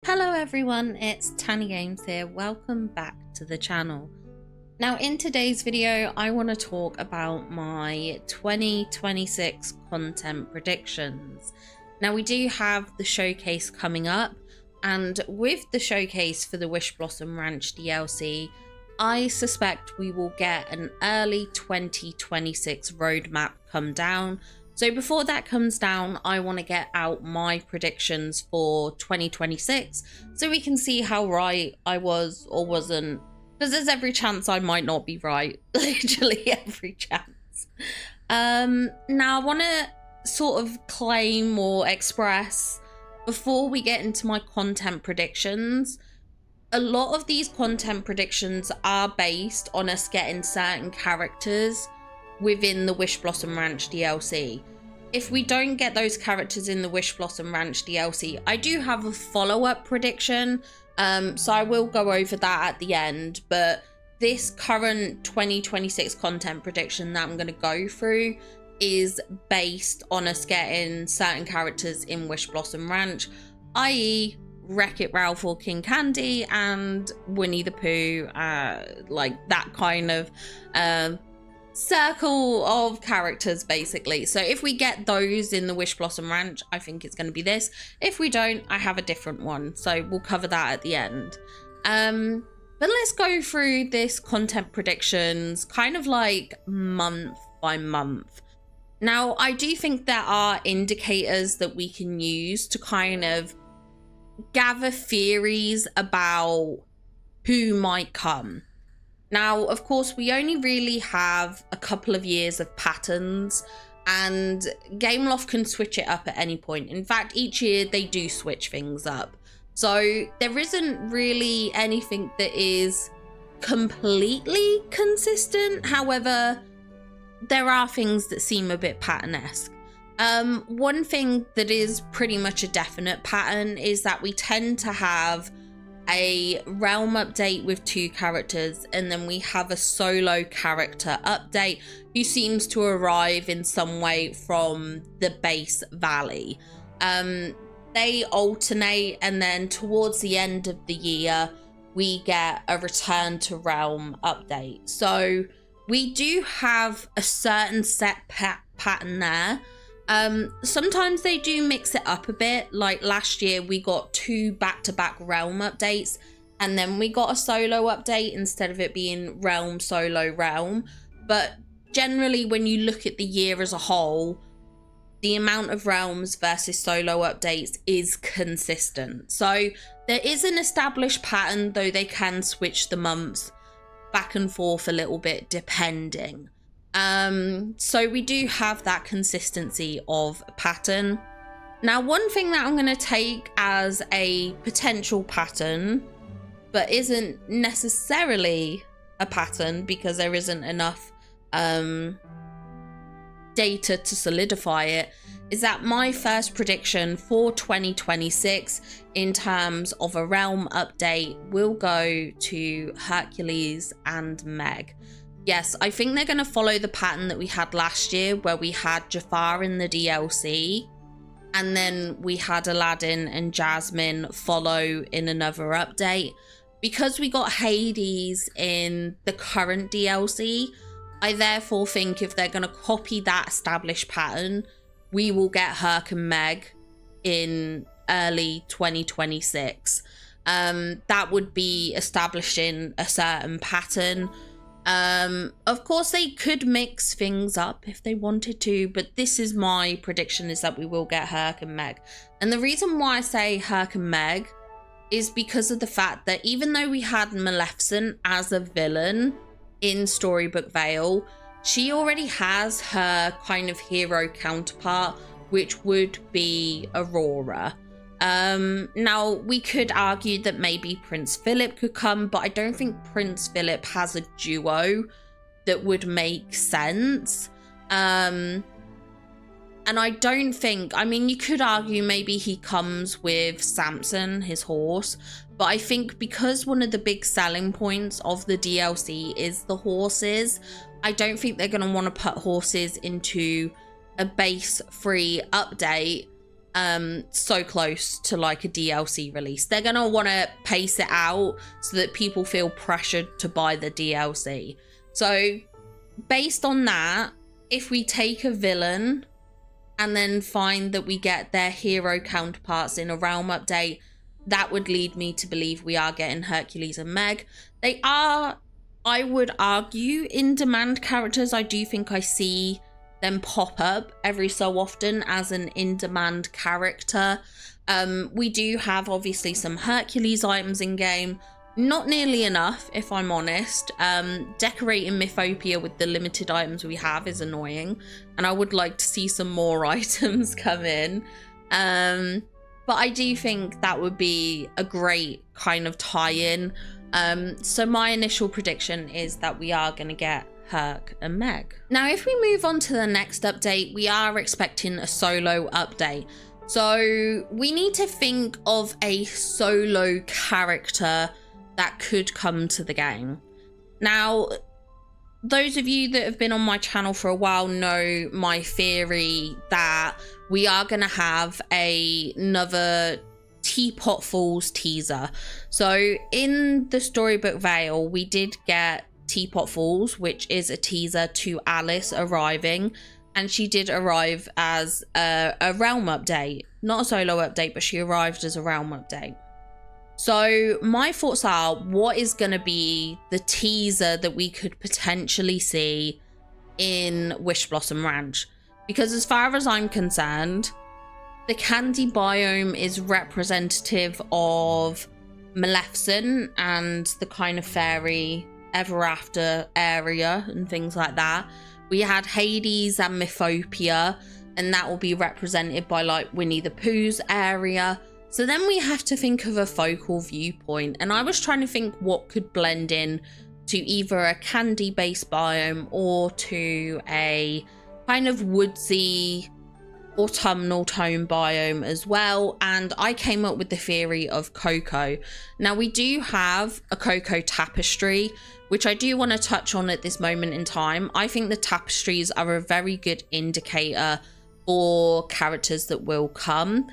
Hello everyone, it's Tanny Games here. Welcome back to the channel. Now in today's video, I want to talk about my 2026 content predictions. Now we do have the showcase coming up, and with the showcase for the wishblossom Ranch DLC, I suspect we will get an early 2026 roadmap come down. So before that comes down, I want to get out my predictions for 2026 so we can see how right I was or wasn't, because there's every chance I might not be right. Literally every chance. Now I want to sort of claim or express, before we get into my content predictions, a lot of these content predictions are based on us getting certain characters within the wishblossom Ranch DLC. If we don't get those characters in the wishblossom Ranch DLC, I do have a follow-up prediction, so I will go over that at the end, but this current 2026 content prediction that I'm going to go through is based on us getting certain characters in wishblossom Ranch, i.e. Wreck-It Ralph or King Candy and Winnie the Pooh, like that kind of circle of characters basically. So if we get those in the wishblossom Ranch, I think it's going to be this. If we don't, I have a different one, so we'll cover that at the end. But let's go through this content predictions kind of like month by month. Now I do think there are indicators that we can use to kind of gather theories about who might come. Now, of course, we only really have a couple of years of patterns, and Gameloft can switch it up at any point. In fact, each year they do switch things up. So there isn't really anything that is completely consistent. However, there are things that seem a bit pattern-esque. One thing that is pretty much a definite pattern is that we tend to have a realm update with 2 characters, and then we have a solo character update who seems to arrive in some way from the base valley. They alternate, and then towards the end of the year we get a return to realm update. So we do have a certain set pattern there. Sometimes they do mix it up a bit. Like last year we got 2 back-to-back realm updates, and then we got a solo update instead of it being realm solo realm. But generally, when you look at the year as a whole, the amount of realms versus solo updates is consistent. So there is an established pattern, though they can switch the months back and forth a little bit depending. So we do have that consistency of pattern. Now, one thing that I'm going to take as a potential pattern, but isn't necessarily a pattern because there isn't enough data to solidify it, is that my first prediction for 2026 in terms of a realm update will go to Hercules and Meg. Yes, I think they're going to follow the pattern that we had last year, where we had Jafar in the DLC, and then we had Aladdin and Jasmine follow in another update. Because we got Hades in the current DLC, I therefore think if they're going to copy that established pattern, we will get Herc and Meg in early 2026. That would be establishing a certain pattern. Of course they could mix things up if they wanted to, but this is my prediction, is that we will get Herc and Meg. And the reason why I say Herc and Meg is because of the fact that even though we had Maleficent as a villain in Storybook Vale, she already has her kind of hero counterpart, which would be Aurora. Now we could argue that maybe Prince Philip could come, but I don't think Prince Philip has a duo that would make sense. And I don't think, I mean, you could argue maybe he comes with Samson, his horse, but I think because one of the big selling points of the DLC is the horses, I don't think they're going to want to put horses into a base free update so close to like a DLC release. They're gonna want to pace it out so that people feel pressured to buy the DLC. So based on that, if we take a villain and then find that we get their hero counterparts in a realm update, that would lead me to believe we are getting Hercules and Meg. They are, I would argue, in-demand characters. I do think I see them pop up every so often as an in-demand character. We do have obviously some Hercules items in game. Not nearly enough, if I'm honest. Decorating Mythopia with the limited items we have is annoying, and I would like to see some more items come in. But I do think that would be a great kind of tie-in. So my initial prediction is that we are going to get Herc and Meg. Now, if we move on to the next update, we are expecting a solo update. So we need to think of a solo character that could come to the game. Now, those of you that have been on my channel for a while know my theory that we are going to have another Teapot Falls teaser. So in the storybook Veil, we did get Teapot Falls, which is a teaser to Alice arriving, and she did arrive as a realm update, not a solo update, but she arrived as a realm update. So my thoughts are, what is going to be the teaser that we could potentially see in Wishblossom Ranch? Because as far as I'm concerned, the candy biome is representative of Maleficent and the kind of fairy ever after area and things like that. We had Hades and Mythopia, and that will be represented by like Winnie the Pooh's area. So then we have to think of a focal viewpoint, and I was trying to think what could blend in to either a candy based biome or to a kind of woodsy autumnal tone biome as well, and I came up with the theory of Cocoa. Now we do have a Cocoa tapestry, which I do want to touch on at this moment in time. I think the tapestries are a very good indicator for characters that will come.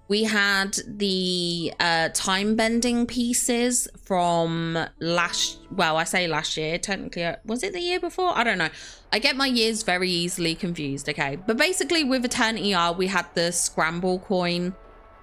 We had the time bending pieces from I say last year, technically, was it the year before? I don't know. I get my years very easily confused, okay? But basically with Eternity R, we had the scramble coin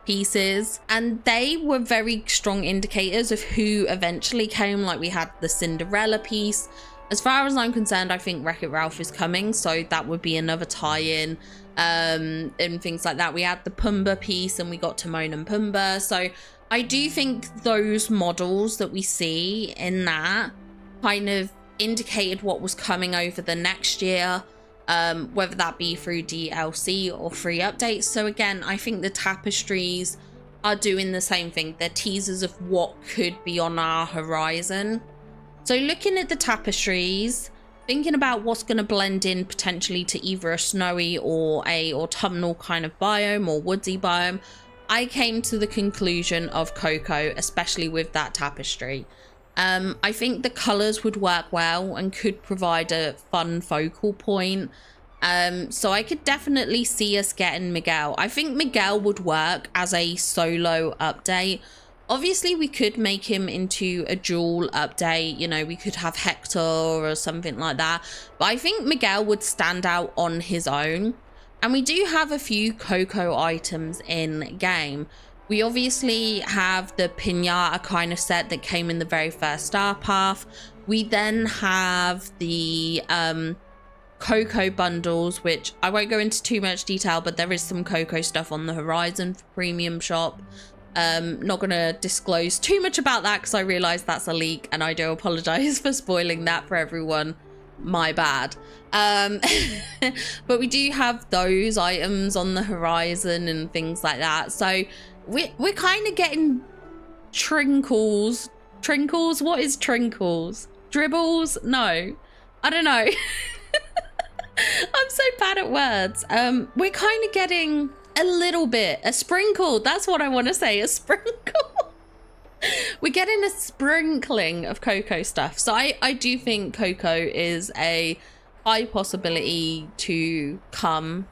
pieces, and they were very strong indicators of who eventually came. Like we had the Cinderella piece. As far as I'm concerned, I think Wreck-It Ralph is coming, so that would be another tie-in. And things like that. We had the Pumbaa piece and we got Timon and Pumbaa. So I do think those models that we see in that kind of indicated what was coming over the next year, whether that be through DLC or free updates. So again, I think the tapestries are doing the same thing. They're teasers of what could be on our horizon. So looking at the tapestries, thinking about what's going to blend in potentially to either a snowy or a autumnal kind of biome or woodsy biome, I came to the conclusion of Cocoa, especially with that tapestry. I think the colors would work well and could provide a fun focal point. So I could definitely see us getting Miguel. I think Miguel would work as a solo update. Obviously, we could make him into a dual update. You know, we could have Hector or something like that. But I think Miguel would stand out on his own. And we do have a few Cocoa items in game. We obviously have the Pinata kind of set that came in the very first Star Path. We then have the Cocoa bundles, which I won't go into too much detail, but there is some Cocoa stuff on the horizon for Premium Shop. Not gonna disclose too much about that because I realize that's a leak, and I do apologize for spoiling that for everyone. My bad. But we do have those items on the horizon and things like that. So we're kind of getting trinkles. Trinkles? What is trinkles? Dribbles? No, I don't know. I'm so bad at words. We're kind of getting a little bit, a sprinkle. That's what I want to say, a sprinkle. We're getting a sprinkling of Cocoa stuff. So I do think Cocoa is a high possibility to come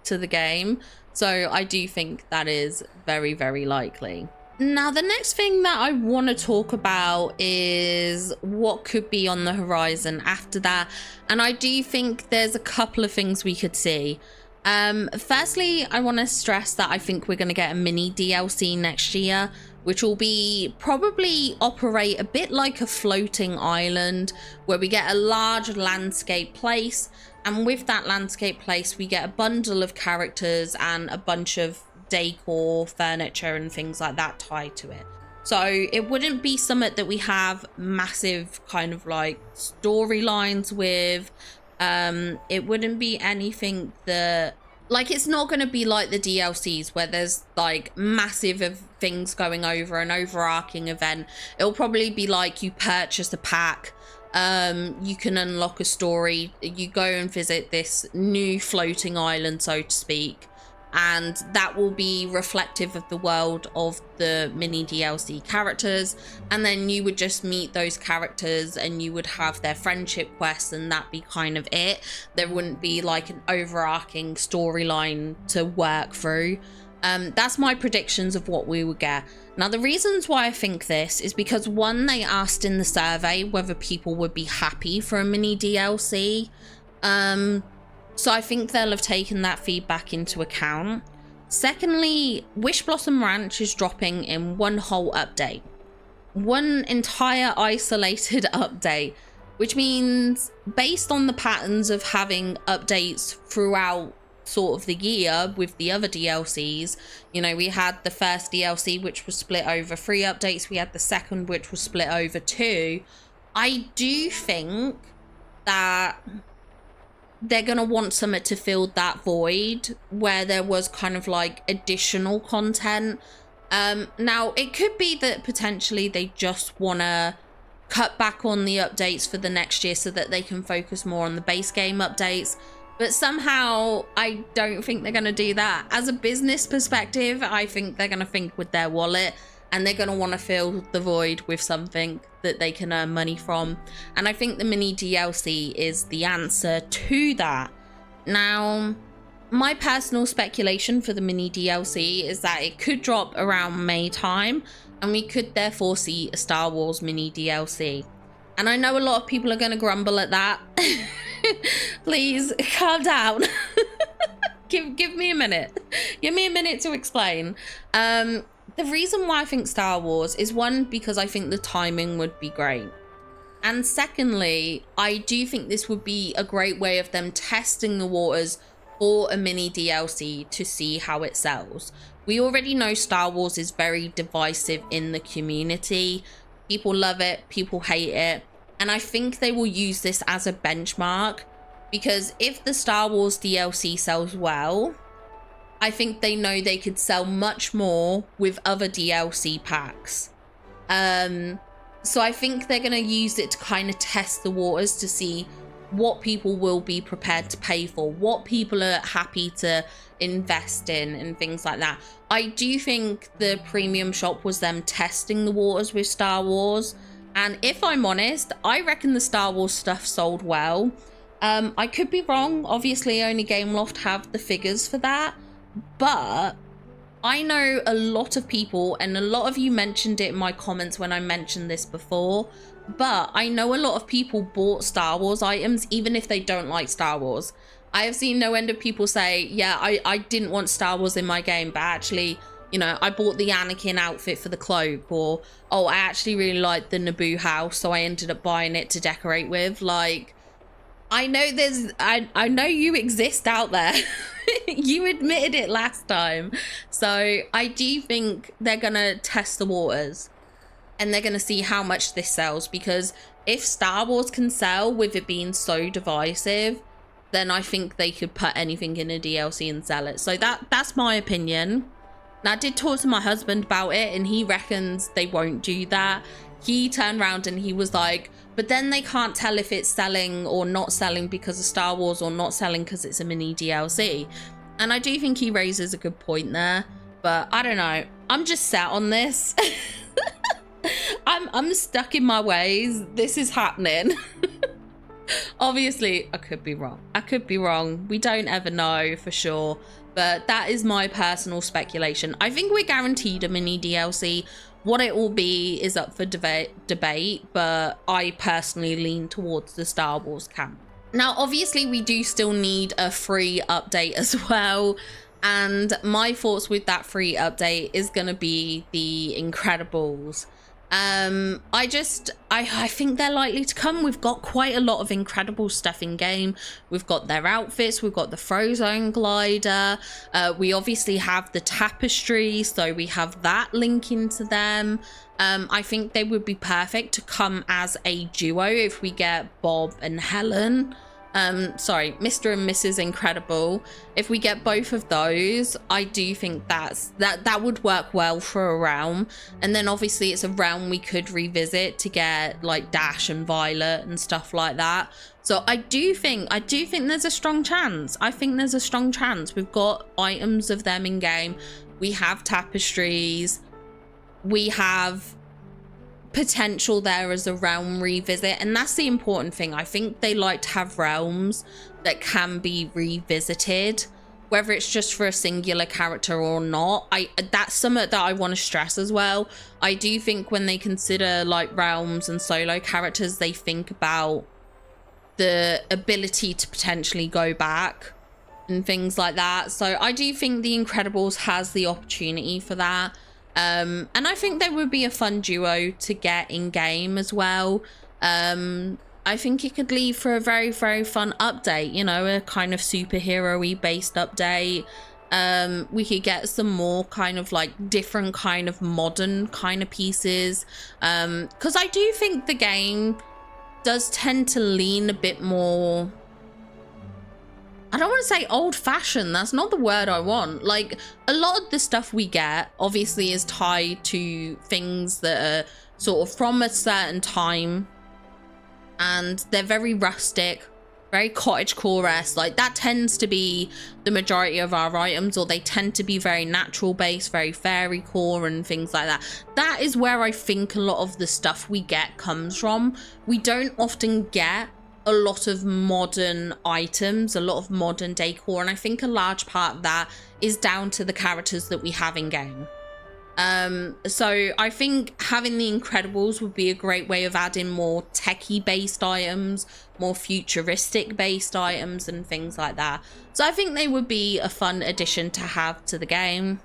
to the game. So I do think that is very, very likely. Now, the next thing that I want to talk about is what could be on the horizon after that. And I do think there's a couple of things we could see. Firstly, I want to stress that I think we're going to get a mini DLC next year, which will be probably operate a bit like a floating island, where we get a large landscape place. And with that landscape place, we get a bundle of characters and a bunch of decor, furniture and things like that tied to it. So it wouldn't be something that we have massive kind of like storylines with. It wouldn't be anything that, like, it's not going to be like the DLCs where there's like massive things going over, an overarching event. It'll probably be like you purchase a pack, you can unlock a story, you go and visit this new floating island, so to speak, and that will be reflective of the world of the mini DLC characters, and then you would just meet those characters and you would have their friendship quests, and that be kind of it. There wouldn't be like an overarching storyline to work through. That's my predictions of what we would get. Now, the reasons why I think this is because, one, they asked in the survey whether people would be happy for a mini DLC. So I think they'll have taken that feedback into account. Secondly, Wishblossom Ranch is dropping in one whole update. One entire isolated update, which means based on the patterns of having updates throughout sort of the year with the other DLCs, you know, we had the first DLC which was split over 3 updates, we had the second which was split over 2. I do think that they're gonna want something to fill that void where there was kind of like additional content. Now it could be that potentially they just want to cut back on the updates for the next year so that they can focus more on the base game updates, but somehow I don't think they're going to do that. As a business perspective, I think they're going to think with their wallet, and they're going to want to fill the void with something that they can earn money from. And I think the mini DLC is the answer to that. Now, my personal speculation for the mini DLC is that it could drop around May time, and we could therefore see a Star Wars mini DLC. And I know a lot of people are going to grumble at that. Please calm down. give me a minute. Give me a minute to explain. The reason why I think Star Wars is, one, because I think the timing would be great. And secondly, I do think this would be a great way of them testing the waters for a mini DLC to see how it sells. We already know Star Wars is very divisive in the community. People love it, people hate it. And I think they will use this as a benchmark, because if the Star Wars DLC sells well, I think they know they could sell much more with other DLC packs. So I think they're going to use it to kind of test the waters to see what people will be prepared to pay for, what people are happy to invest in, and things like that. I do think the premium shop was them testing the waters with Star Wars. And if I'm honest, I reckon the Star Wars stuff sold well. I could be wrong. Obviously, only Gameloft have the figures for that. But I know a lot of people, and a lot of you mentioned it in my comments when I mentioned this before, but I know a lot of people bought Star Wars items even if they don't like Star Wars. I have seen no end of people say, yeah, I didn't want Star Wars in my game, but actually, you know, I bought the Anakin outfit for the cloak, or, oh, I actually really liked the Naboo house, so I ended up buying it to decorate with. Like, I know I know you exist out there. You admitted it last time. So I do think they're gonna test the waters, and they're gonna see how much this sells, because if Star Wars can sell with it being so divisive, then I think they could put anything in a DLC and sell it. So that's my opinion. Now, I did talk to my husband about it, and he reckons they won't do that. He turned around and he was like, but then they can't tell if it's selling or not selling because of Star Wars, or not selling because it's a mini DLC. And I do think he raises a good point there, but I don't know. I'm just set on this. I'm stuck in my ways. This is happening. Obviously, I could be wrong. I could be wrong. We don't ever know for sure. But that is my personal speculation. I think we're guaranteed a mini DLC. What it will be is up for debate, but I personally lean towards the Star Wars camp. Now, obviously, we do still need a free update as well. And my thoughts with that free update is going to be the Incredibles. I think they're likely to come. We've got quite a lot of incredible stuff in game. We've got their outfits, we've got the Frozone glider, we obviously have the tapestry, so we have that link into them. I think they would be perfect to come as a duo if we get Bob and Helen. Sorry, Mr. and Mrs. Incredible. If we get both of those, I do think that would work well for a realm. And then obviously it's a realm we could revisit to get like Dash and Violet and stuff like that. So I do think there's a strong chance. I think there's a strong chance. We've got items of them in game. We have tapestries. We have potential there as a realm revisit, and that's the important thing. I think they like to have realms that can be revisited, whether it's just for a singular character or not. That's something that I want to stress as well. I do think when they consider like realms and solo characters, they think about the ability to potentially go back and things like that. So I do think the Incredibles has the opportunity for that. And I think they would be a fun duo to get in game as well. I think it could lead for a very, very fun update, you know, a kind of superhero-y based update. We could get some more kind of like different kind of modern kind of pieces. Because I do think the game does tend to lean a bit more, I don't want to say old-fashioned, that's not the word I want. Like, a lot of the stuff we get obviously is tied to things that are sort of from a certain time, and they're very rustic, very cottagecore-esque. Like, that tends to be the majority of our items, or they tend to be very natural-based, very fairy-core and things like that. That is where I think a lot of the stuff we get comes from. We don't often get a lot of modern items, a lot of modern decor, and I think a large part of that is down to the characters that we have in game. So I think having the Incredibles would be a great way of adding more techie based items, more futuristic based items and things like that. So I think they would be a fun addition to have to the game.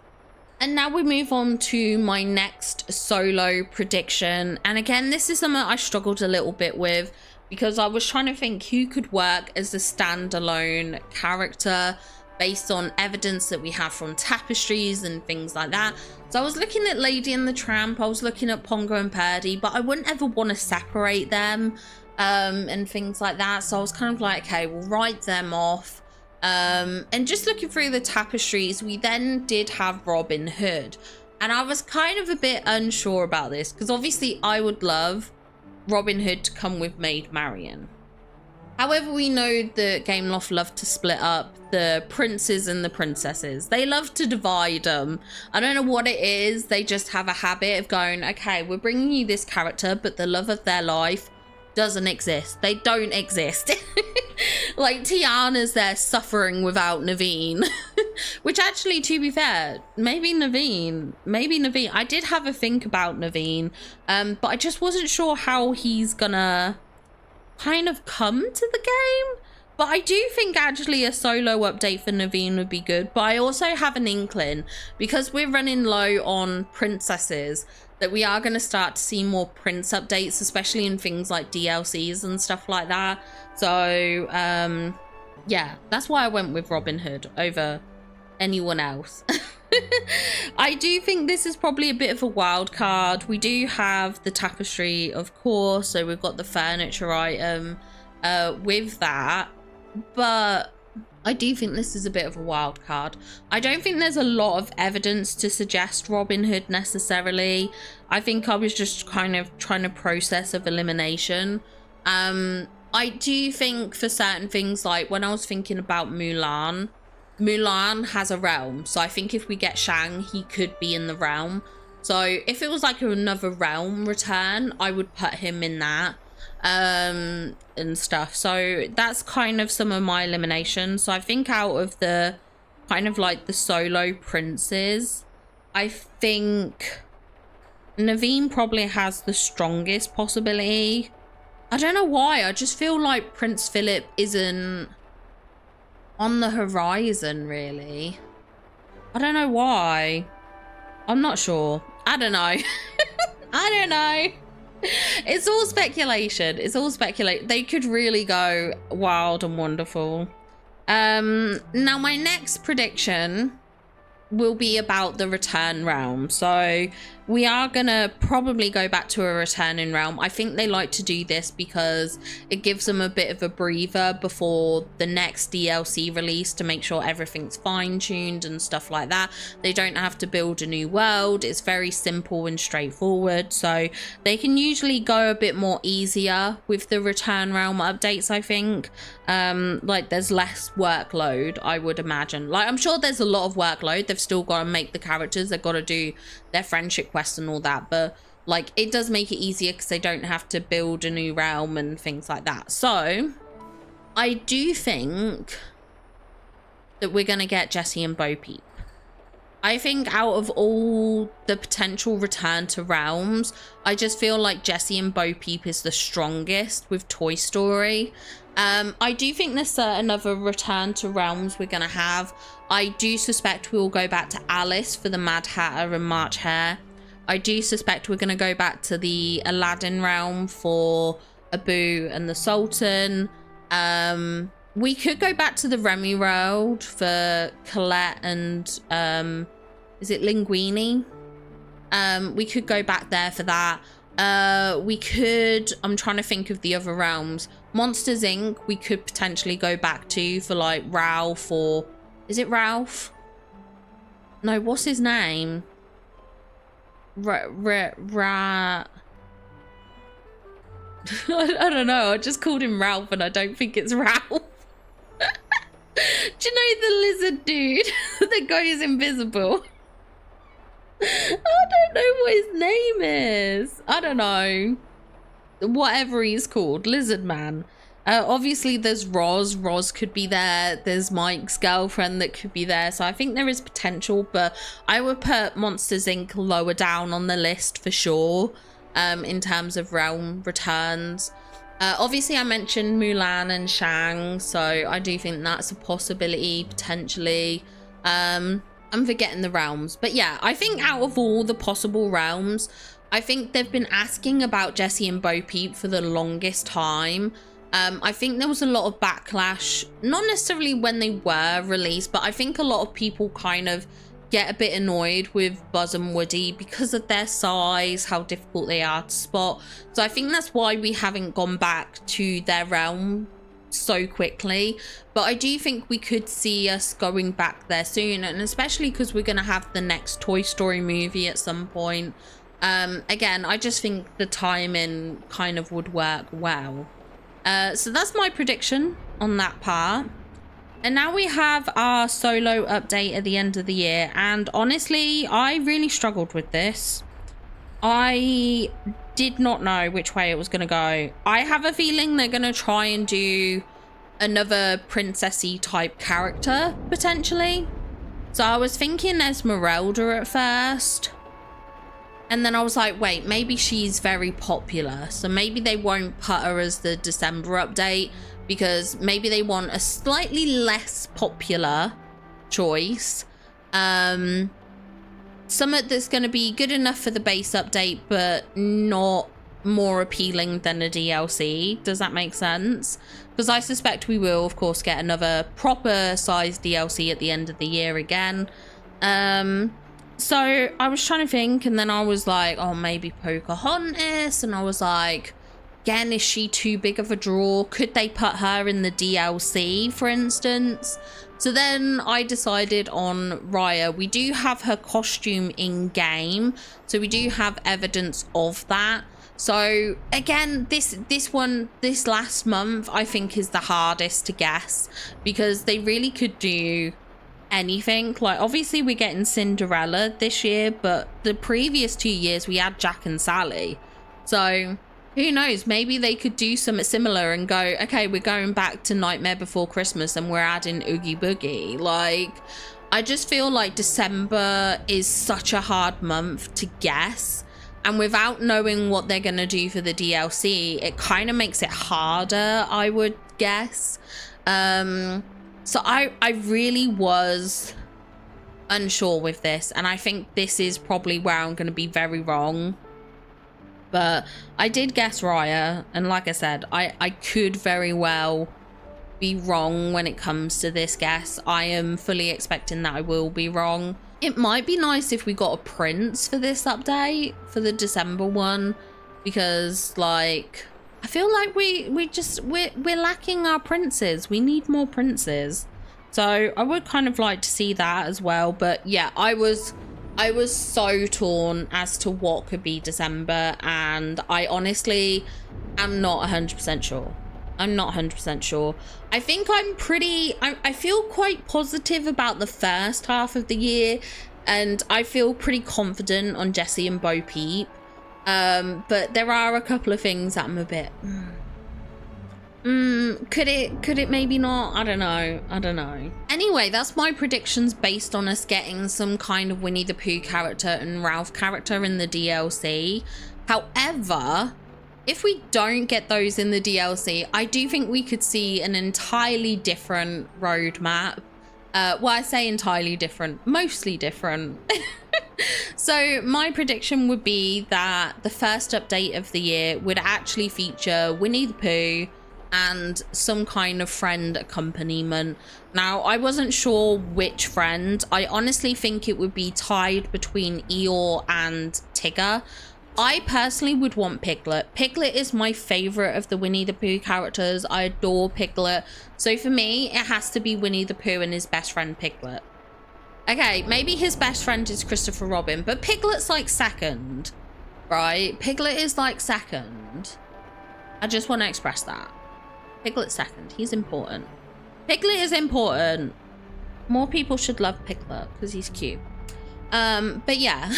And now we move on to my next solo prediction, and again, this is something I struggled a little bit with, because I was trying to think who could work as a standalone character based on evidence that we have from tapestries and things like that. So I was looking at Lady and the Tramp, I was looking at Pongo and Purdy, but I wouldn't ever want to separate them and things like that. So I was kind of like, okay, we'll write them off. And just looking through the tapestries, we then did have Robin Hood. And I was kind of a bit unsure about this, because obviously I would love Robin Hood to come with Maid Marian. However, we know the Gameloft love to split up the princes and the princesses. They love to divide them. I don't know what it is. They just have a habit of going, okay, we're bringing you this character, but the love of their life doesn't exist. They don't exist. Like Tiana's there suffering without Naveen. Which actually, to be fair, maybe Naveen. I did have a think about Naveen, but I just wasn't sure how he's gonna kind of come to the game. But I do think actually a solo update for Naveen would be good. But I also have an inkling, because we're running low on princesses, that we are going to start to see more prince updates, especially in things like DLCs and stuff like that. So yeah, that's why I went with Robin Hood over anyone else. I do think this is probably a bit of a wild card. We do have the tapestry, of course, so we've got the furniture item with that, but I do think this is a bit of a wild card. I don't think there's a lot of evidence to suggest Robin Hood necessarily. I think I was just kind of trying to process of elimination. I do think for certain things, like when I was thinking about Mulan has a realm. So I think if we get Shang, he could be in the realm. So if it was like another realm return, I would put him in that. and stuff. So that's kind of some of my eliminations. So I think out of the kind of like the solo princes, I think Naveen probably has the strongest possibility. I don't know why, I just feel like Prince Philip isn't on the horizon really. I don't know why. I'm not sure. I don't know. I don't know. It's all speculation. It's all speculation. They could really go wild and wonderful. Now my next prediction will be about the return realm. So we are gonna probably go back to a returning realm. I think they like to do this because it gives them a bit of a breather before the next DLC release to make sure everything's fine-tuned and stuff like that. They don't have to build a new world. It's very simple and straightforward, so they can usually go a bit more easier with the return realm updates. I think like there's less workload, I would imagine. Like I'm sure there's a lot of workload. They've still got to make the characters, they've got to do their friendship quests and all that, but like it does make it easier because they don't have to build a new realm and things like that. So I do think that we're gonna get Jessie and Bo Peep. I think out of all the potential return to realms, I just feel like Jessie and Bo Peep is the strongest with Toy Story. I do think there's certain other return to realms we're gonna have. I do suspect we will go back to Alice for the Mad Hatter and March Hare. I do suspect we're gonna go back to the Aladdin realm for Abu and the Sultan. We could go back to the Remy world for Colette and is it Linguini? We could go back there for that. We could, I'm trying to think of the other realms. Monsters Inc. we could potentially go back to for like Ralph, or is it Ralph? No, what's his name? I don't know, I just called him Ralph and I don't think it's Ralph. Do you know the lizard dude that goes invisible? I don't know what his name is. I don't know. Whatever he's called, Lizard Man. Obviously there's Roz. Roz could be there. There's Mike's girlfriend that could be there. So I think there is potential, but I would put Monsters Inc. lower down on the list for sure, in terms of realm returns. Obviously I mentioned Mulan and Shang, so I do think that's a possibility potentially. I'm forgetting the realms, but yeah, I think out of all the possible realms, I think they've been asking about Jessie and Bo Peep for the longest time. I think there was a lot of backlash, not necessarily when they were released, but I think a lot of people kind of get a bit annoyed with Buzz and Woody because of their size, how difficult they are to spot. So I think that's why we haven't gone back to their realm so quickly, but I do think we could see us going back there soon, and especially because we're going to have the next Toy Story movie at some point. Again, I just think the timing kind of would work well. So that's my prediction on that part. And now we have our solo update at the end of the year, and honestly I really struggled with this. I did not know which way it was going to go. I have a feeling they're going to try and do another princessy type character potentially. So I was thinking Esmeralda at first, and then I was like, wait, maybe she's very popular, so maybe they won't put her as the December update, because maybe they want a slightly less popular choice. Something that's going to be good enough for the base update, but not more appealing than a DLC. Does that make sense? Because I suspect we will, of course, get another proper sized DLC at the end of the year again. So I was trying to think, and then I was like, oh, maybe Pocahontas, and I was like, again, is she too big of a draw? Could they put her in the DLC, for instance? So then I decided on Raya. We do have her costume in game, so we do have evidence of that. So again, this last month I think is the hardest to guess, because they really could do anything. Like obviously we're getting Cinderella this year, but the previous 2 years we had Jack and Sally. So Who knows? Maybe they could do something similar and go, okay, we're going back to Nightmare Before Christmas and we're adding Oogie Boogie. Like, I just feel like December is such a hard month to guess. And without knowing what they're going to do for the DLC, it kind of makes it harder, I would guess. So I really was unsure with this. And I think this is probably where I'm going to be very wrong. But I did guess Raya, and like I said, I could very well be wrong when it comes to this guess. I am fully expecting that I will be wrong. It might be nice if we got a prince for this update, for the December one, because like I feel like we're lacking our princes. We need more princes. So I would kind of like to see that as well. But yeah, I was so torn as to what could be December, and I honestly am not 100% sure. I'm not 100% sure. I think I feel quite positive about the first half of the year, and I feel pretty confident on Jessie and Bo Peep. But there are a couple of things that I'm a bit... could it maybe not? I don't know. Anyway, that's my predictions based on us getting some kind of Winnie the Pooh character and Ralph character in the DLC. However, if we don't get those in the DLC, I do think we could see an entirely different roadmap. Well, I say entirely different, mostly different. So my prediction would be that the first update of the year would actually feature Winnie the Pooh and some kind of friend accompaniment. Now, I wasn't sure which friend. I honestly think it would be tied between Eeyore and Tigger. I personally would want Piglet. Piglet is my favorite of the Winnie the Pooh characters. I adore Piglet. So for me, it has to be Winnie the Pooh and his best friend Piglet. Okay, maybe his best friend is Christopher Robin, but Piglet's like second, right? Piglet is like second. I just want to express that. Piglet's second. He's important. Piglet is important. More people should love Piglet because he's cute. But yeah.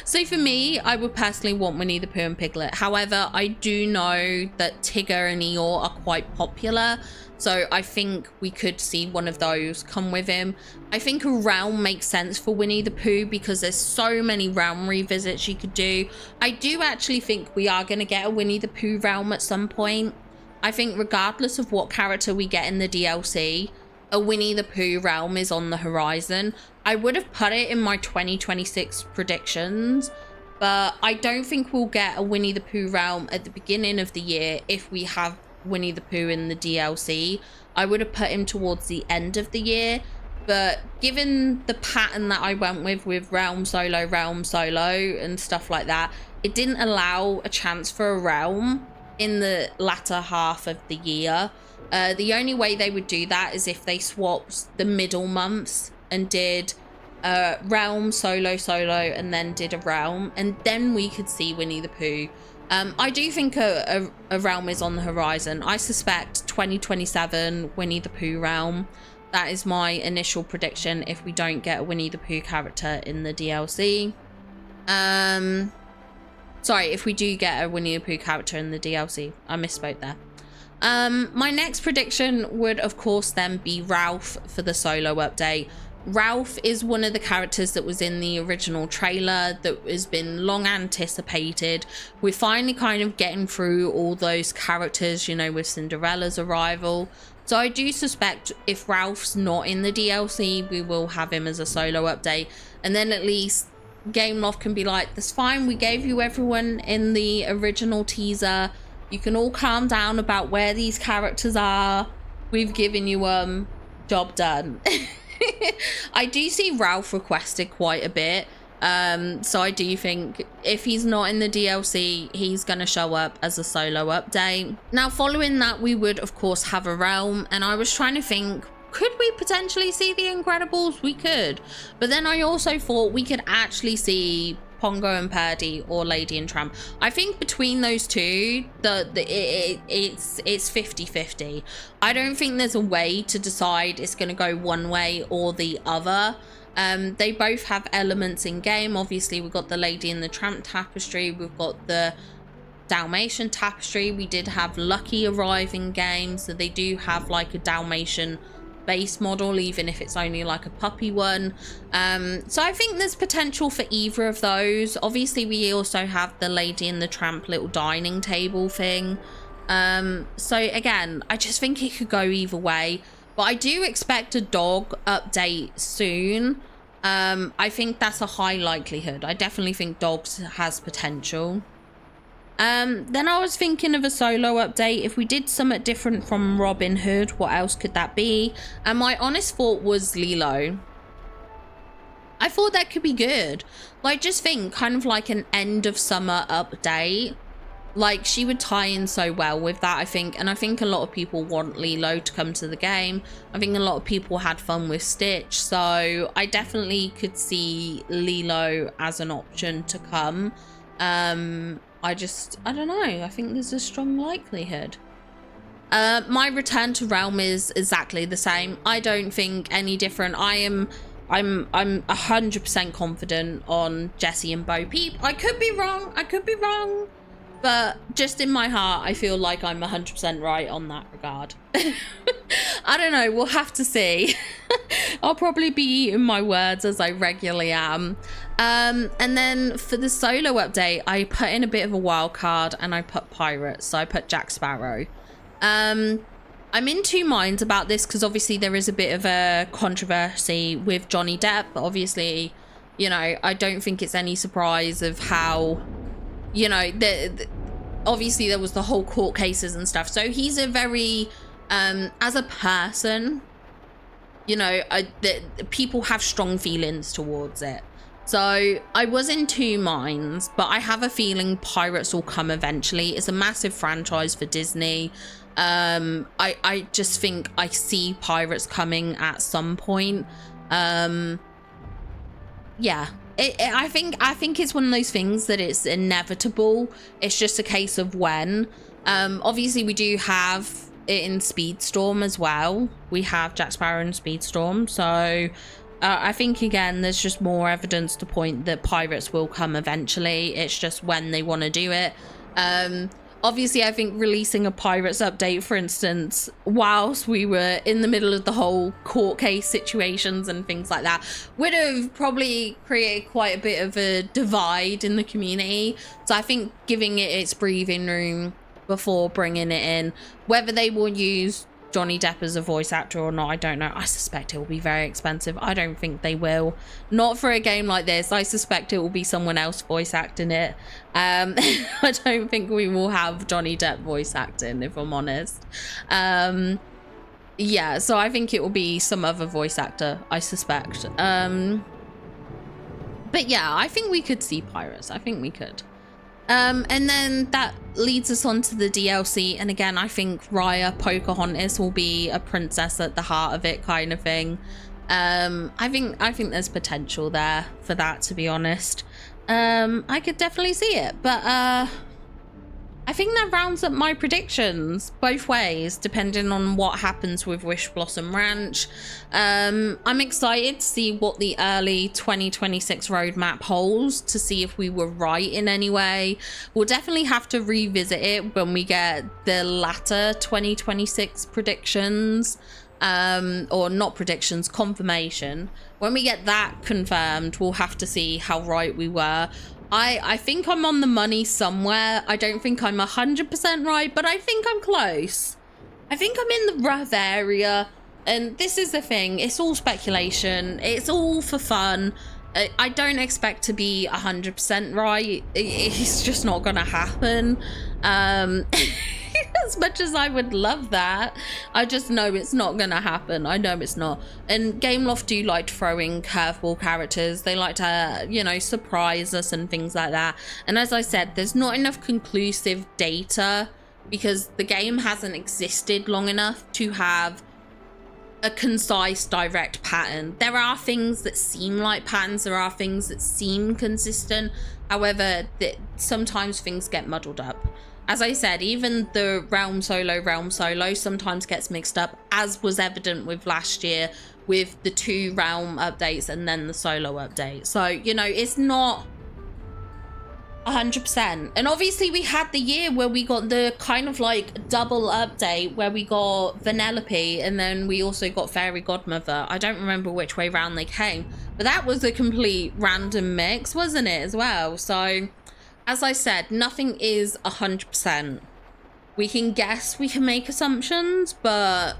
So for me, I would personally want Winnie the Pooh and Piglet. However, I do know that Tigger and Eeyore are quite popular. So I think we could see one of those come with him. I think a realm makes sense for Winnie the Pooh because there's so many realm revisits you could do. I do actually think we are going to get a Winnie the Pooh realm at some point. I think regardless of what character we get in the DLC, a Winnie the Pooh realm is on the horizon. I would have put it in my 2026 predictions, but I don't think we'll get a Winnie the Pooh realm at the beginning of the year if we have Winnie the Pooh in the DLC. I would have put him towards the end of the year, but given the pattern that I went with realm solo and stuff like that, it didn't allow a chance for a realm in the latter half of the year. The only way they would do that is if they swapped the middle months and did realm solo and then did a realm, and then we could see Winnie the Pooh. I do think a realm is on the horizon. I suspect 2027 Winnie the Pooh realm. That is my initial prediction if we don't get a Winnie the Pooh character in the DLC. Sorry, if we do get a Winnie the Pooh character in the DLC. I misspoke there. My next prediction would, of course, then be Ralph for the solo update. Ralph is one of the characters that was in the original trailer that has been long anticipated. We're finally kind of getting through all those characters, you know, with Cinderella's arrival. So I do suspect if Ralph's not in the DLC, we will have him as a solo update. And then at least Gameloft can be like, that's fine, we gave you everyone in the original teaser. You can all calm down about where these characters are. We've given you job done. I do see Ralph requested quite a bit. So I do think if he's not in the DLC, he's going to show up as a solo update. Now, following that, we would, of course, have a realm. And I was trying to think, could we potentially see the Incredibles? We could. But then I also thought we could actually see Pongo and Purdy or Lady and Tramp. I think between those two, it's 50-50. I don't think there's a way to decide it's going to go one way or the other. They both have elements in game. Obviously, we've got the Lady and the Tramp tapestry. We've got the Dalmatian Tapestry. We did have Lucky arrive in game, so they do have like a Dalmatian base model, even if it's only like a puppy one. So I think there's potential for either of those. Obviously we also have the Lady and the Tramp little dining table thing. So again, I just think it could go either way, but I do expect a dog update soon. I think that's a high likelihood. I definitely think dogs has potential. Then I was thinking of a solo update. If we did something different from Robin Hood, what else could that be? And my honest thought was Lilo. I thought that could be good. Like, just think kind of like an end of summer update. Like, she would tie in so well with that, I think. And I think a lot of people want Lilo to come to the game. I think a lot of people had fun with Stitch. So I definitely could see Lilo as an option to come. I don't know. I think there's a strong likelihood. My return to Realm is exactly the same. I don't think any different. I'm 100% confident on Jessie and Bo Peep. I could be wrong. But just in my heart, I feel like I'm 100% right on that regard. I don't know. We'll have to see. I'll probably be eating my words as I regularly am. And then for the solo update, I put in a bit of a wild card and I put pirates. So I put Jack Sparrow. I'm in two minds about this because obviously there is a bit of a controversy with Johnny Depp. But obviously, you know, I don't think it's any surprise of how, you know, obviously there was the whole court cases and stuff. So he's a very, as a person, you know, people have strong feelings towards it. So I was in two minds, but I have a feeling Pirates will come eventually. It's a massive franchise for Disney. I just think I see Pirates coming at some point. Yeah, I think it's one of those things that it's inevitable. It's just a case of when. Obviously we do have it in Speedstorm as well. We have Jack Sparrow and Speedstorm, so I think again there's just more evidence to point that Pirates will come eventually. It's just when they want to do it. Obviously I think releasing a Pirates update, for instance, whilst we were in the middle of the whole court case situations and things like that, would have probably created quite a bit of a divide in the community. So I think giving it its breathing room before bringing it in, whether they will use Johnny Depp as a voice actor or not, I don't know. I suspect it will be very expensive. I don't think they will. Not for a game like this. I suspect it will be someone else voice acting it. I don't think we will have Johnny Depp voice acting, if I'm honest. Yeah, so I think it will be some other voice actor, I suspect. But yeah, I think we could see Pirates. I think we could. And then that leads us on to the DLC, and again I think Raya Pocahontas will be a princess at the heart of it kind of thing. I think there's potential there for that, to be honest. I could definitely see it, but I think that rounds up my predictions both ways, depending on what happens with Wish Blossom Ranch. I'm excited to see what the early 2026 roadmap holds, to see if we were right in any way. We'll definitely have to revisit it when we get the latter 2026 predictions, or not predictions, confirmation. When we get that confirmed, we'll have to see how right we were. I think I'm on the money somewhere. I don't think I'm 100% right, but I think I'm close. I think I'm in the rough area. And this is the thing. It's all speculation. It's all for fun. I don't expect to be 100% right. It's just not going to happen. As much as I would love that, I just know it's not gonna happen. I know it's not. And Gameloft do like throwing curveball characters. They like to, you know, surprise us and things like that. And as I said, there's not enough conclusive data because the game hasn't existed long enough to have a concise, direct pattern. There are things that seem like patterns. There are things that seem consistent. However, sometimes things get muddled up. As I said, even the realm solo sometimes gets mixed up, as was evident with last year with the 2 realm updates and then the solo update. So, you know, it's not 100%. And obviously we had the year where we got the kind of like double update where we got Vanellope and then we also got Fairy Godmother. I don't remember which way round they came, but that was a complete random mix, wasn't it, as well? So as I said, nothing is 100%. We can guess, we can make assumptions, but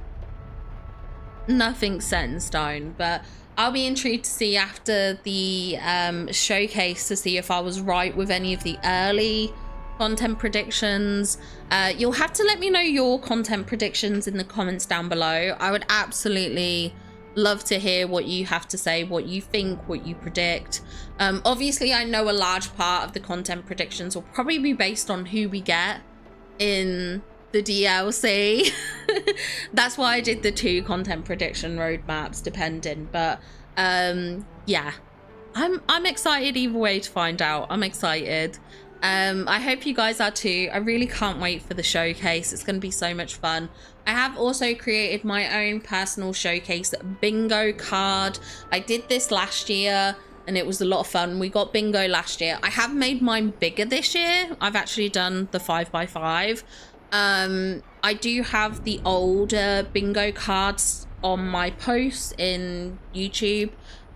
nothing's set in stone. But I'll be intrigued to see after the showcase to see if I was right with any of the early content predictions. You'll have to let me know your content predictions in the comments down below. I would absolutely love to hear what you have to say, what you think, what you predict. Obviously, I know a large part of the content predictions will probably be based on who we get in the DLC. That's why I did the 2 content prediction roadmaps depending, but yeah, I'm excited either way to find out. I'm excited. I hope you guys are too. I really can't wait for the showcase. It's going to be so much fun. I have also created my own personal showcase bingo card. I did this last year and it was a lot of fun. We got bingo last year. I have made mine bigger this year. I've actually done the 5x5. I do have the older bingo cards on my posts in YouTube.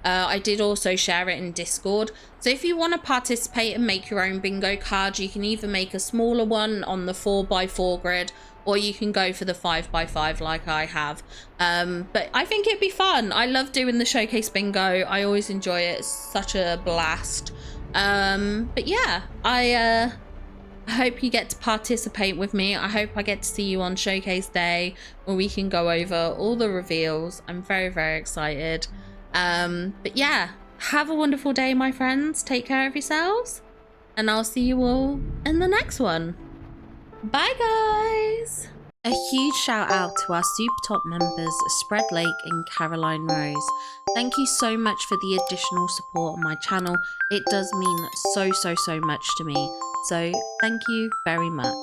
I did also share it in Discord. So if you want to participate and make your own bingo card, you can either make a smaller one on the 4x4 grid, or you can go for the 5x5 like I have. But I think it'd be fun. I love doing the showcase bingo. I always enjoy it. It's such a blast. But yeah, I hope you get to participate with me. I hope I get to see you on showcase day where we can go over all the reveals. I'm very, very excited. But yeah, have a wonderful day, my friends. Take care of yourselves, and I'll see you all in the next one. Bye, guys. A huge shout out to our super top members, Spread Lake and Caroline Rose. Thank you so much for the additional support on my channel. It does mean so much to me. So thank you very much.